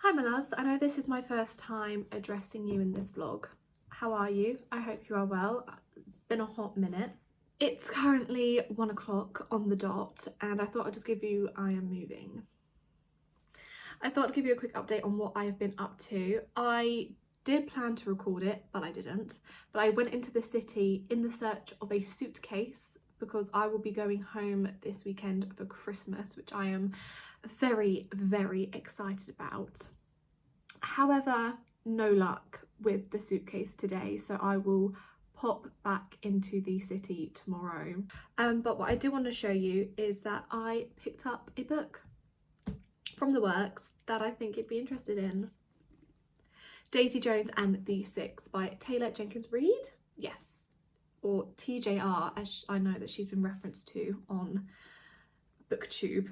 Hi my loves, I know this is my first time addressing you in this vlog. How are you? I hope you are well. It's been a hot minute. It's currently 1 o'clock on the dot and I thought I'd just give you, I thought I'd give you a quick update on what I have been up to. I did plan to record it, but I didn't. But I went into the city in the search of a suitcase because I will be going home this weekend for Christmas, which I am very, very excited about. However, no luck with the suitcase today, so I will pop back into the city tomorrow. But what I do want to show you is that I picked up a book from the works that I think you'd be interested in. Daisy Jones and the Six by Taylor Jenkins Reid. Yes, or TJR, as I know that she's been referenced to on BookTube.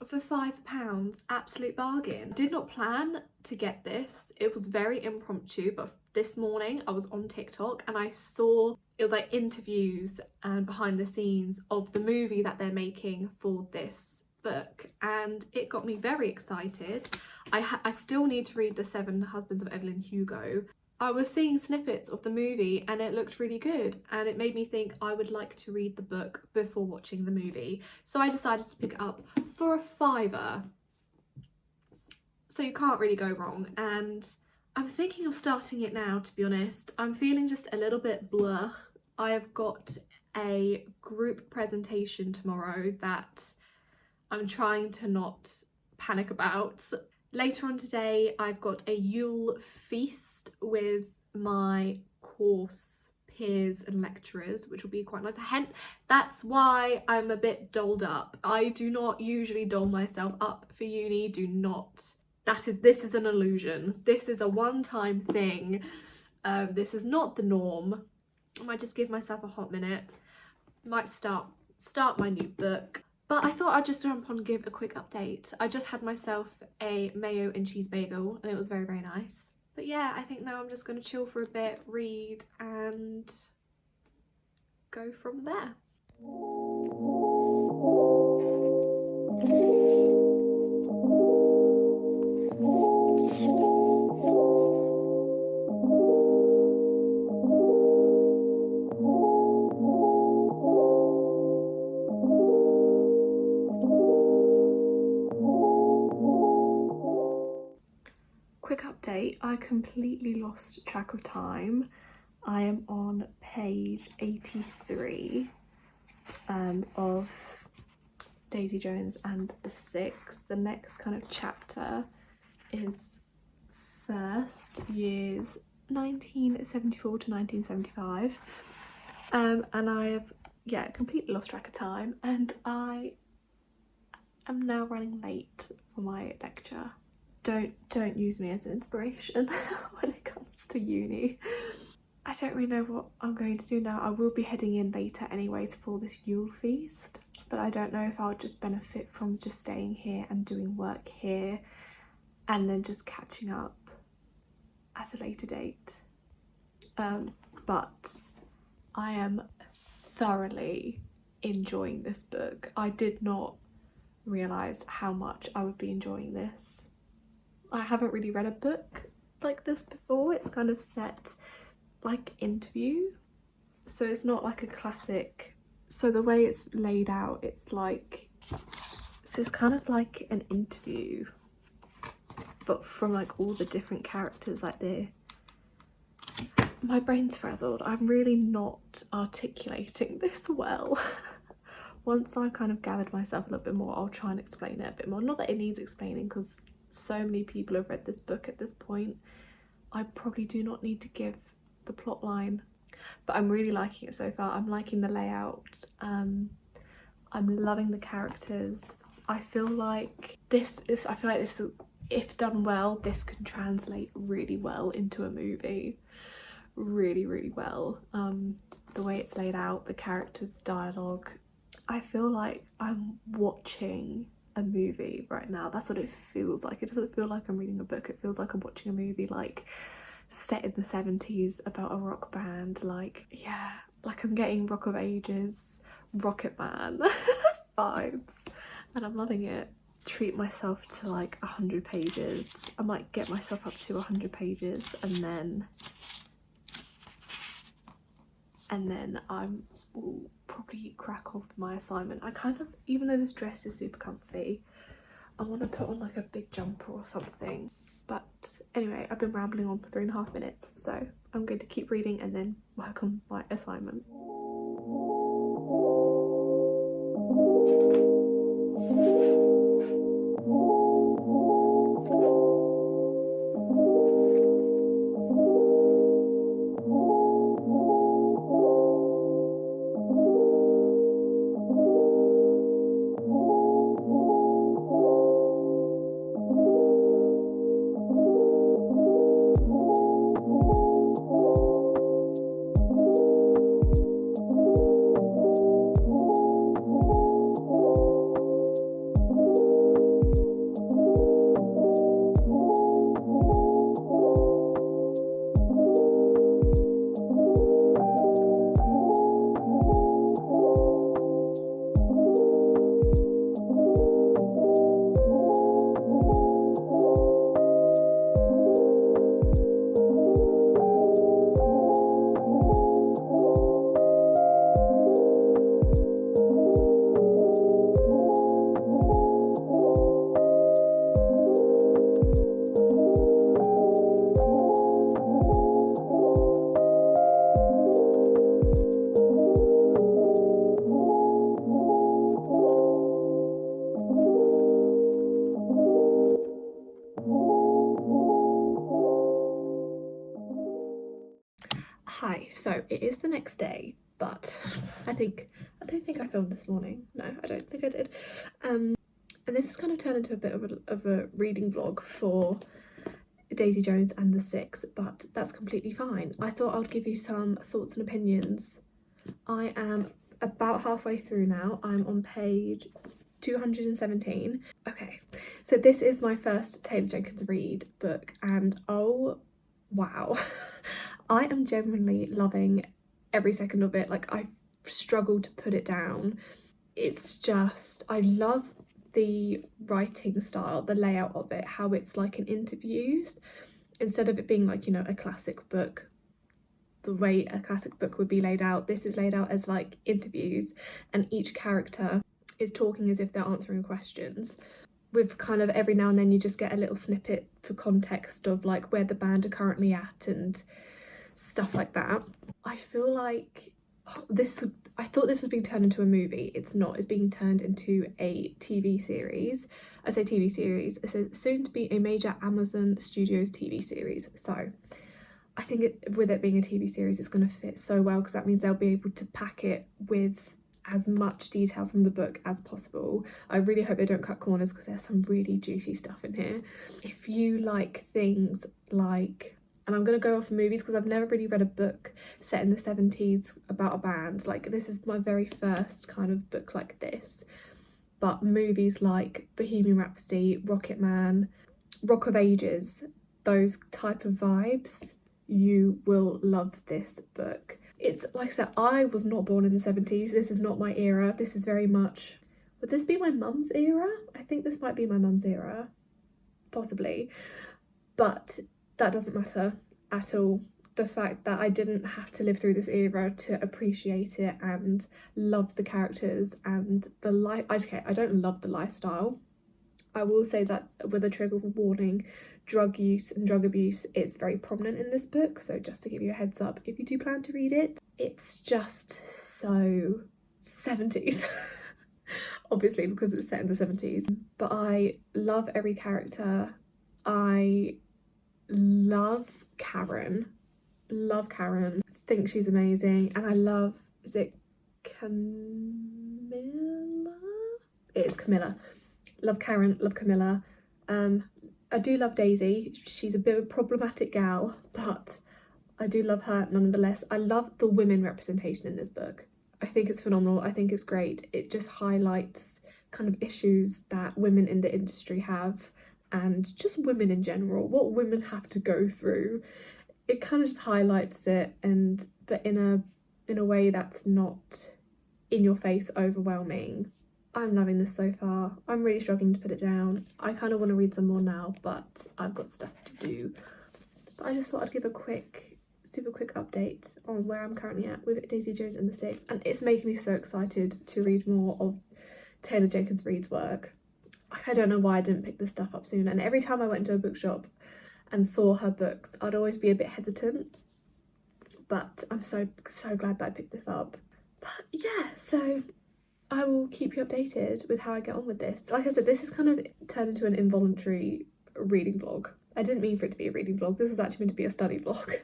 For £5, absolute bargain. Did not plan to get this. It was very impromptu, but this morning I was on TikTok and I saw it was like interviews and behind the scenes of the movie that they're making for this book, and it got me very excited. I still need to read The Seven Husbands of Evelyn Hugo. I was seeing snippets of the movie and it looked really good, and it made me think I would like to read the book before watching the movie. So I decided to pick it up for a £5. So you can't really go wrong, and I'm thinking of starting it now, to be honest. I'm feeling just a little bit blah. I have got a group presentation tomorrow that I'm trying to not panic about. Later on today, I've got a Yule feast with my course peers and lecturers, which will be quite nice. Hence, that's why I'm a bit dolled up. I do not usually doll myself up for uni. Do not. This is an illusion. This is a one-time thing. This is not the norm. I might just give myself a hot minute. Might start my new book. But I thought I'd just jump on and give a quick update. I just had myself a mayo and cheese bagel and it was very, very nice. But yeah, I think now I'm just going to chill for a bit, read and go from there. Quick update, I completely lost track of time. I am on page 83 of Daisy Jones and the Six. The next kind of chapter is first years 1974 to 1975. And I have, completely lost track of time, and I am now running late for my lecture. Don't use me as an inspiration when it comes to uni. I don't really know what I'm going to do now. I will be heading in later anyways for this Yule feast, but I don't know if I'll just benefit from just staying here and doing work here and then just catching up at a later date. But I am thoroughly enjoying this book. I did not realise how much I would be enjoying this. I haven't really read a book like this before. It's kind of set like interview, so it's not like a classic. So the way it's laid out, it's like, so it's kind of like an interview but from like all the different characters. Like my brain's frazzled. I'm really not articulating this well. Once I kind of gathered myself a little bit more, I'll try and explain it a bit more. Not that it needs explaining because so many people have read this book at this point. I probably do not need to give the plot line, but I'm really liking it so far. I'm liking the layout. I'm loving the characters. I feel like this, if done well, this can translate really well into a movie. Really, really well. The way it's laid out, the characters' dialogue. I feel like I'm watching a movie right now. That's what it feels like. It doesn't feel like I'm reading a book. It feels like I'm watching a movie, like set in the 70s about a rock band. Like, yeah, like I'm getting Rock of Ages, Rocket Man vibes, and I'm loving it. treat myself to like 100 pages. I might get myself up to 100 pages and then I will probably crack off my assignment. I kind of, even though this dress is super comfy, I want to put on like a big jumper or something. But anyway, I've been rambling on for 3.5 minutes, so I'm going to keep reading and then work on my assignment. Hi, so it is the next day, but I don't think I filmed this morning. No, I don't think I did. And this has kind of turned into a bit of a reading vlog for Daisy Jones and the Six, but that's completely fine. I thought I would give you some thoughts and opinions. I am about halfway through now. I'm on page 217. Okay, so this is my first Taylor Jenkins Reid book, and oh wow. I am genuinely loving every second of it. Like, I struggled to put it down. It's just, I love the writing style, the layout of it, how it's like in interviews instead of it being like, you know, a classic book, the way a classic book would be laid out. This is laid out as like interviews, and each character is talking as if they're answering questions, with kind of every now and then you just get a little snippet for context of like where the band are currently at and stuff like that. I feel like I thought this was being turned into a movie. It's not. It's being turned into a TV series. I say TV series. It says soon to be a major Amazon Studios TV series. So I think with it being a TV series, it's going to fit so well, because that means they'll be able to pack it with as much detail from the book as possible. I really hope they don't cut corners, because there's some really juicy stuff in here. If you like things like, and I'm going to go off movies because I've never really read a book set in the 70s about a band. Like, this is my very first kind of book like this. But movies like Bohemian Rhapsody, Rocket Man, Rock of Ages, those type of vibes, you will love this book. It's, like I said, I was not born in the 70s. This is not my era. This is very much, would this be my mum's era? I think this might be my mum's era, possibly. But that doesn't matter at all. The fact that I didn't have to live through this era to appreciate it and love the characters and the life. Okay, I don't love the lifestyle. I will say that with a trigger warning, drug use and drug abuse is very prominent in this book. So just to give you a heads up, if you do plan to read it, it's just so 70s. Obviously, because it's set in the 70s. But I love every character. I love Karen. Think she's amazing. And I love, is it Camilla? It is Camilla. Love Karen, love Camilla. I do love Daisy. She's a bit of a problematic gal, but I do love her nonetheless. I love the women representation in this book. I think it's phenomenal. I think it's great. It just highlights kind of issues that women in the industry have, and just women in general, what women have to go through. It kind of just highlights it, but in a way that's not in your face, overwhelming. I'm loving this so far. I'm really struggling to put it down. I kind of want to read some more now, but I've got stuff to do. But I just thought I'd give a super quick update on where I'm currently at with Daisy Jones and the Six, and it's making me so excited to read more of Taylor Jenkins Reid's work. I don't know why I didn't pick this stuff up sooner, and every time I went to a bookshop and saw her books, I'd always be a bit hesitant, but I'm so glad that I picked this up. But yeah, so I will keep you updated with how I get on with this. Like I said, this is kind of turned into an involuntary reading vlog. I didn't mean for it to be a reading vlog. This was actually meant to be a study vlog.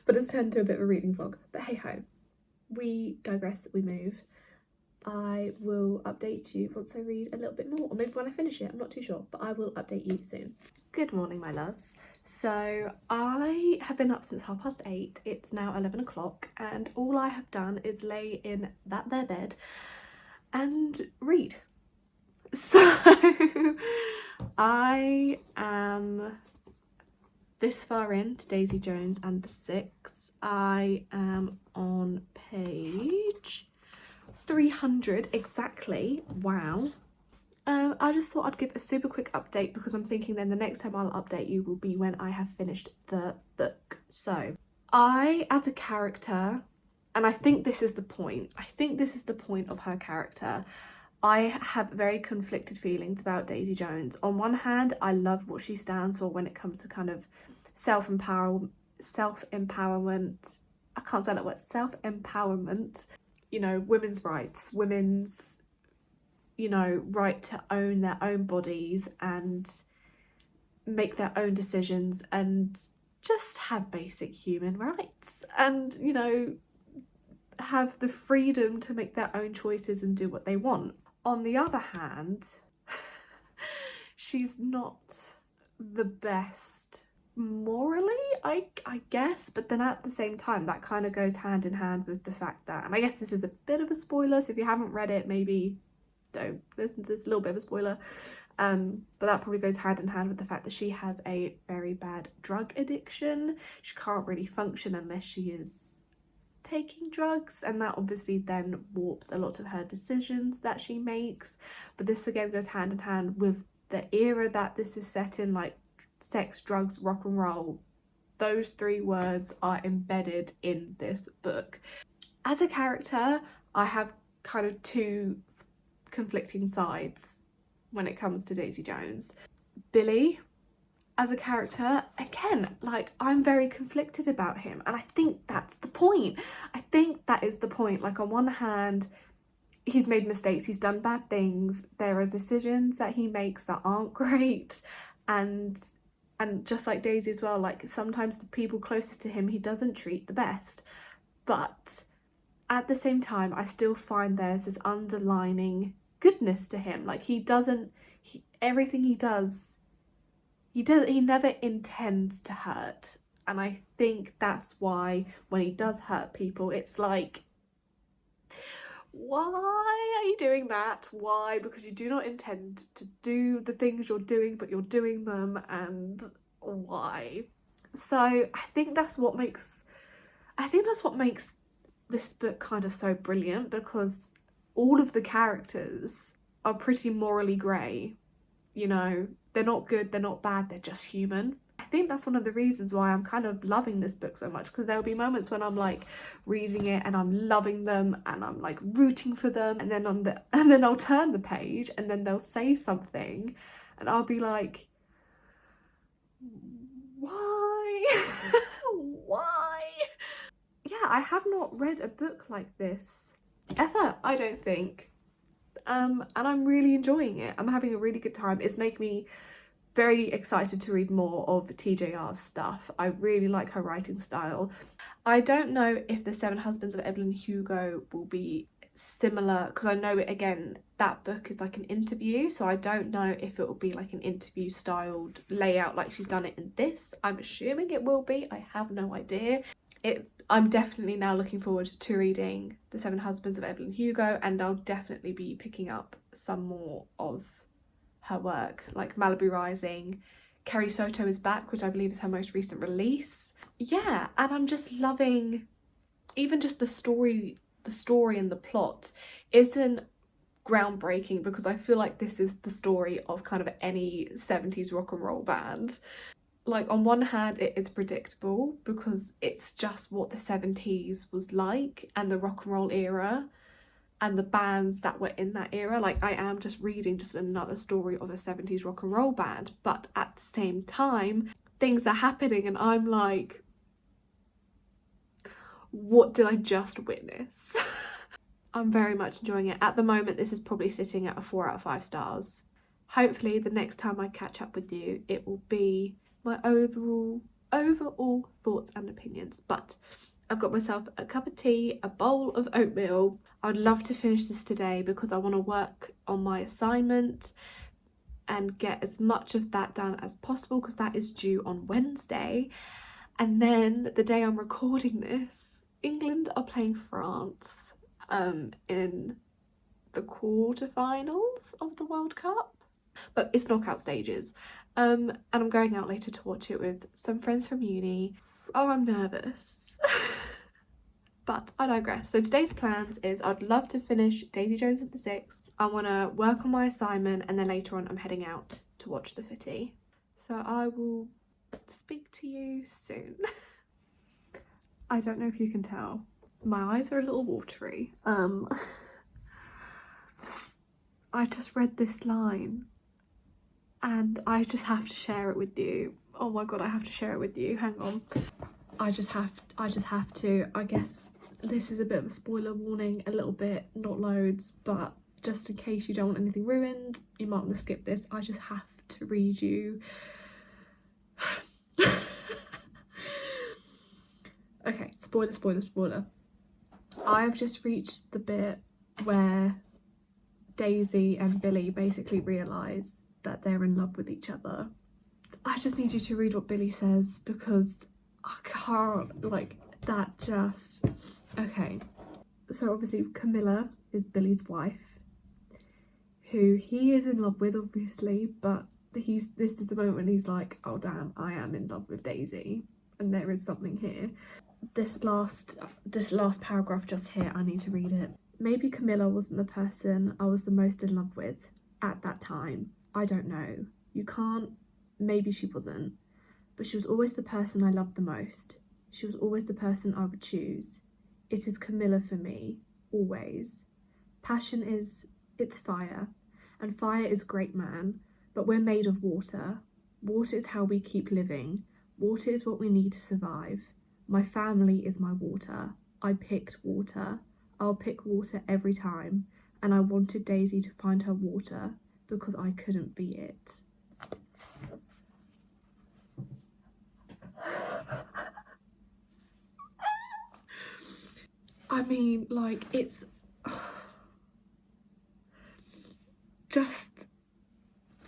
But it's turned into a bit of a reading vlog. But hey ho, we digress, we move. I will update you once I read a little bit more, or maybe when I finish it, I'm not too sure, but I will update you soon. Good morning, my loves. So I have been up since 8:30. It's now 11 o'clock, and all I have done is lay in that there bed and read. So I am this far into Daisy Jones and the Six. I am on page 300 exactly. Wow. I just thought I'd give a super quick update because I'm thinking then the next time I'll update you will be when I have finished the book. So I, as a character, and I think this is the point, of her character, I have very conflicted feelings about Daisy Jones. On one hand, I love what she stands for when it comes to kind of self-empowerment, I can't say that word, self-empowerment, you know, women's rights, women's, you know, right to own their own bodies and make their own decisions and just have basic human rights and, you know, have the freedom to make their own choices and do what they want. On the other hand, she's not the best morally, I guess, but then at the same time that kind of goes hand in hand with the fact that, and I guess this is a bit of a spoiler, so if you haven't read it, maybe don't listen to this, a little bit of a spoiler, but that probably goes hand in hand with the fact that she has a very bad drug addiction. She can't really function unless she is taking drugs, and that obviously then warps a lot of her decisions that she makes. But this again goes hand in hand with the era that this is set in, like sex, drugs, rock and roll. Those three words are embedded in this book. As a character, I have kind of two conflicting sides when it comes to Daisy Jones. Billy, as a character, again, like, I'm very conflicted about him, and I think that's the point. I think that is the point. Like, on one hand, he's made mistakes, he's done bad things, there are decisions that he makes that aren't great, and just like Daisy as well, like, sometimes the people closest to him he doesn't treat the best, but at the same time I still find there's this underlining goodness to him. Like, everything he does, he never intends to hurt, and I think that's why when he does hurt people, it's like, why are you doing that? Why? Because you do not intend to do the things you're doing, but you're doing them, and why? So I think that's what makes this book kind of so brilliant, because all of the characters are pretty morally grey. You know, they're not good, they're not bad, they're just human. I think that's one of the reasons why I'm kind of loving this book so much, because there'll be moments when I'm like reading it and I'm loving them and I'm like rooting for them, and then I'll turn the page and then they'll say something and I'll be like, why? Why? Yeah, I have not read a book like this ever, I don't think. And I'm really enjoying it. I'm having a really good time. It's making me very excited to read more of TJR's stuff. I really like her writing style. I don't know if The Seven Husbands of Evelyn Hugo will be similar, because I know, again, that book is like an interview, so I don't know if it will be like an interview styled layout like she's done it in this. I'm assuming it will be. I have no idea. I'm definitely now looking forward to reading The Seven Husbands of Evelyn Hugo, and I'll definitely be picking up some more of her work, like Malibu Rising. Carrie Soto is back, which I believe is her most recent release. Yeah, and I'm just loving even just the story and the plot isn't groundbreaking, because I feel like this is the story of kind of any 70s rock and roll band. Like, on one hand, it is predictable because it's just what the 70s was like and the rock and roll era and the bands that were in that era. Like, I am just reading just another story of a 70s rock and roll band, but at the same time, things are happening and I'm like, what did I just witness? I'm very much enjoying it. At the moment, this is probably sitting at a 4 out of 5 stars. Hopefully the next time I catch up with you, it will be my overall thoughts and opinions. But I've got myself a cup of tea, a bowl of oatmeal. I would love to finish this today because I want to work on my assignment and get as much of that done as possible because that is due on Wednesday. And then the day I'm recording this, England are playing France in the quarterfinals of the World Cup, but it's knockout stages, and I'm going out later to watch it with some friends from uni. Oh, I'm nervous. But I digress. So today's plans is I'd love to finish Daisy Jones and the Six. I want to work on my assignment, and then later on I'm heading out to watch the footy. So I will speak to you soon. I don't know if you can tell, my eyes are a little watery. I just read this line and I just have to share it with you. Oh my god, I have to share it with you. Hang on. I just have to. I guess this is a bit of a spoiler warning, a little bit, not loads, but just in case you don't want anything ruined, you might want to skip this. I just have to read you. Okay, spoiler. I've just reached the bit where Daisy and Billy basically realise that they're in love with each other. I just need you to read what Billy says because I can't, like, that just... Okay, so obviously Camilla is Billy's wife, who he is in love with, obviously, but this is the moment when he's like, oh damn, I am in love with Daisy and there is something here. This last paragraph just here, I need to read it. Maybe Camilla wasn't the person I was the most in love with at that time. I don't know. You can't. Maybe she wasn't. But she was always the person I loved the most. She was always the person I would choose. It is Camilla for me. Always. Passion it's fire. And fire is great, man. But we're made of water. Water is how we keep living. Water is what we need to survive. My family is my water. I picked water. I'll pick water every time. And I wanted Daisy to find her water because I couldn't be it. I mean, like, it's just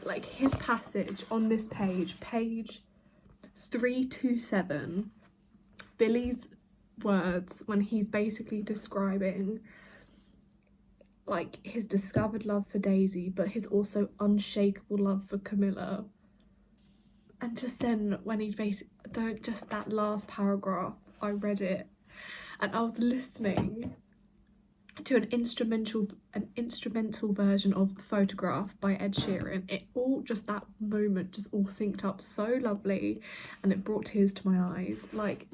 like his passage on this page 327, Billy's words when he's basically describing like his discovered love for Daisy but his also unshakable love for Camilla. And just then when he's basically, just that last paragraph, I read it and I was listening to an instrumental version of Photograph by Ed Sheeran. It all, just that moment just all synced up so lovely and it brought tears to my eyes. Like,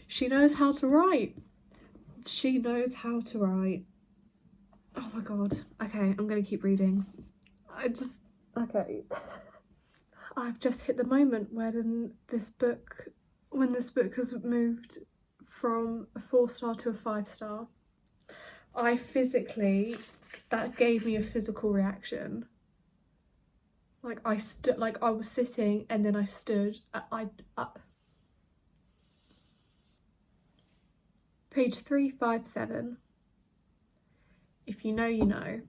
she knows how to write. She knows how to write. Oh my god. Okay, I'm gonna keep reading. Okay. I've just hit the moment when this book has moved from a 4-star to a 5-star. That gave me a physical reaction. Like I was sitting and then I stood. Page 357. If you know, you know.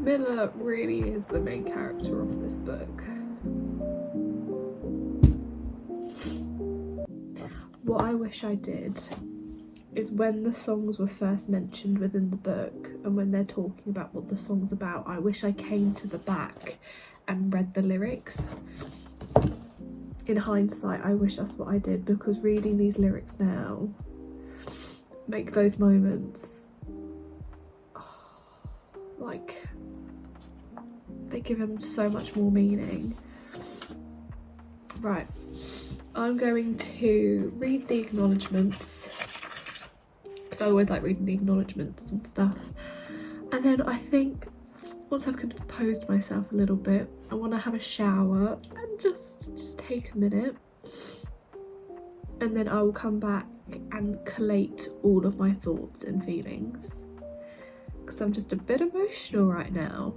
Miller really is the main character of this book. What I wish I did is when the songs were first mentioned within the book and when they're talking about what the song's about, I wish I came to the back and read the lyrics. In hindsight, I wish that's what I did, because reading these lyrics now make those moments, like, they give them so much more meaning. Right, I'm going to read the acknowledgements, because I always like reading the acknowledgements and stuff. And then I think once I've composed myself a little bit, I want to have a shower and just take a minute. And then I will come back and collate all of my thoughts and feelings, because I'm just a bit emotional right now.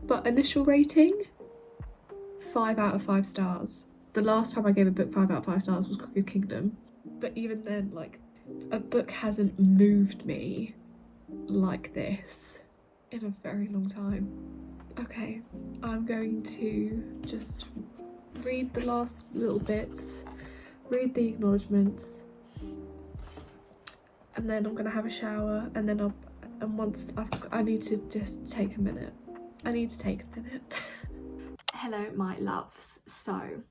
But initial rating, 5 out of 5 stars. The last time I gave a book 5 out of 5 stars was Crooked Kingdom. But even then, like, a book hasn't moved me like this in a very long time. Okay, I'm going to just read the last little bits, read the acknowledgements, and then I'm gonna have a shower, and then I need to just take a minute. I need to take a minute. Hello, my loves. So,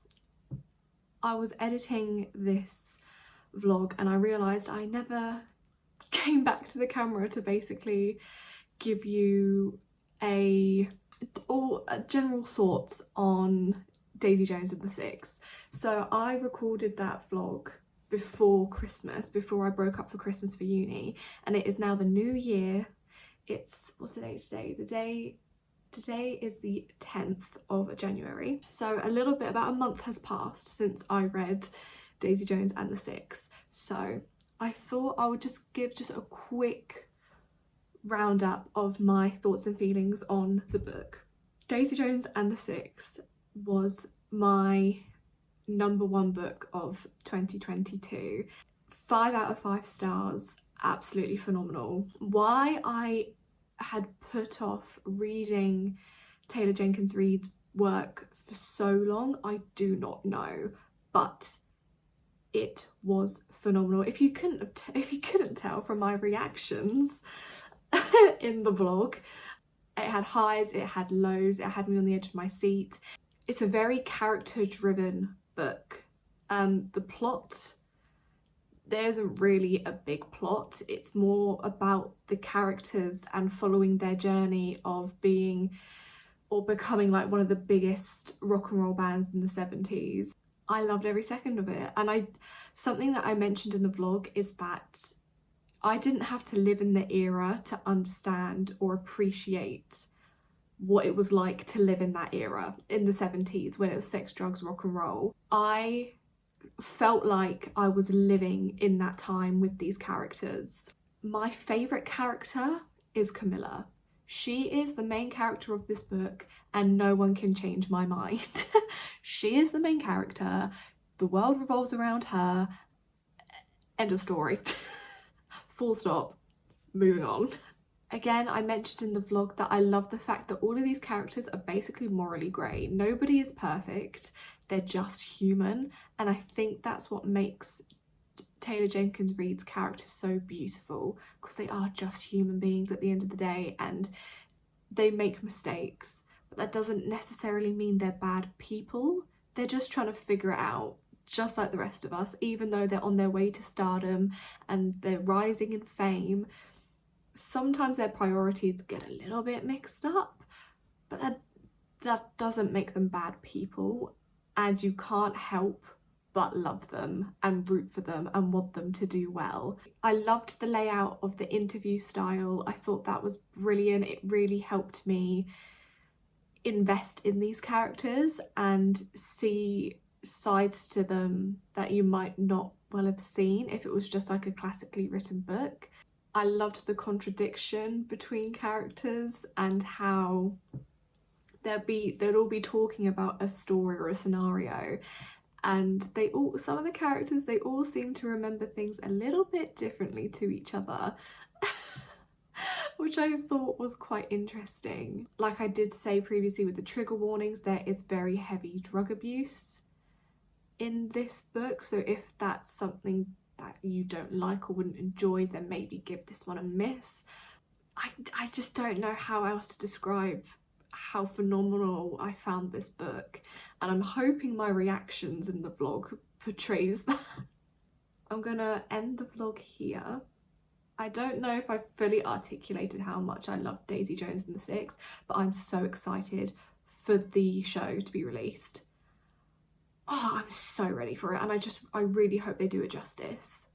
I was editing this vlog and I realised I never came back to the camera to basically give you general thoughts on Daisy Jones and the Six. So I recorded that vlog before Christmas, before I broke up for Christmas for uni, and it is now the new year. It's, what's the date today? Today is the 10th of January. So a little bit, about a month has passed since I read Daisy Jones and the Six. So I thought I would just give a quick roundup of my thoughts and feelings on the book. Daisy Jones and the Six was my #1 book of 2022. 5 out of 5 stars, absolutely phenomenal. Why I had put off reading Taylor Jenkins Reid's work for so long, I do not know, but it was phenomenal. If you couldn't tell from my reactions in the vlog, it had highs, it had lows, it had me on the edge of my seat. It's a very character-driven book. The plot, there isn't really a big plot. It's more about the characters and following their journey of being or becoming like one of the biggest rock and roll bands in the 70s. I loved every second of it. And something that I mentioned in the vlog is that I didn't have to live in the era to understand or appreciate what it was like to live in that era, in the 70s, when it was sex, drugs, rock and roll. I felt like I was living in that time with these characters. My favourite character is Camilla. She is the main character of this book and no one can change my mind. She is the main character, the world revolves around her, end of story. Full stop, moving on. Again, I mentioned in the vlog that I love the fact that all of these characters are basically morally grey. Nobody is perfect, they're just human, and I think that's what makes Taylor Jenkins Reid's characters so beautiful, because they are just human beings at the end of the day and they make mistakes, but that doesn't necessarily mean they're bad people. They're just trying to figure it out, just like the rest of us, even though they're on their way to stardom and they're rising in fame. Sometimes their priorities get a little bit mixed up, but that doesn't make them bad people, and you can't help but love them and root for them and want them to do well. I loved the layout of the interview style. I thought that was brilliant. It really helped me invest in these characters and see sides to them that you might not well have seen if it was just like a classically written book. I loved the contradiction between characters and how they'd all be talking about a story or a scenario, and some of the characters, they all seem to remember things a little bit differently to each other. which I thought was quite interesting. Like I did say previously with the trigger warnings, there is very heavy drug abuse in this book, so if that's something that you don't like or wouldn't enjoy, then maybe give this one a miss. I just don't know how else to describe how phenomenal I found this book, and I'm hoping my reactions in the vlog portrays that. I'm gonna end the vlog here. I don't know if I've fully articulated how much I love Daisy Jones and the Six, but I'm so excited for the show to be released. Oh, I'm so ready for it, and I really hope they do it justice.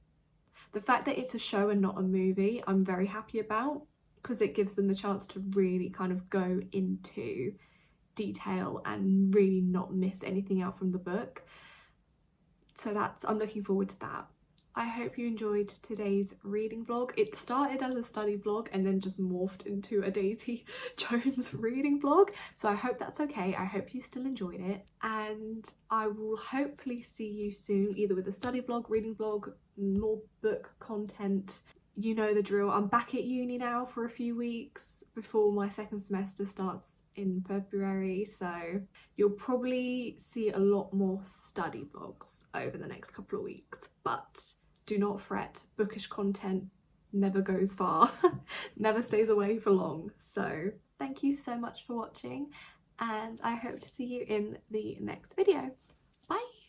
The fact that it's a show and not a movie, I'm very happy about, because it gives them the chance to really kind of go into detail and really not miss anything out from the book. So I'm looking forward to that. I hope you enjoyed today's reading vlog. It started as a study vlog and then just morphed into a Daisy Jones reading vlog. So I hope that's okay. I hope you still enjoyed it. And I will hopefully see you soon, either with a study vlog, reading vlog, more book content. You know the drill. I'm back at uni now for a few weeks before my second semester starts in February, so you'll probably see a lot more study vlogs over the next couple of weeks, but do not fret, bookish content never goes far, never stays away for long. So thank you so much for watching, and I hope to see you in the next video.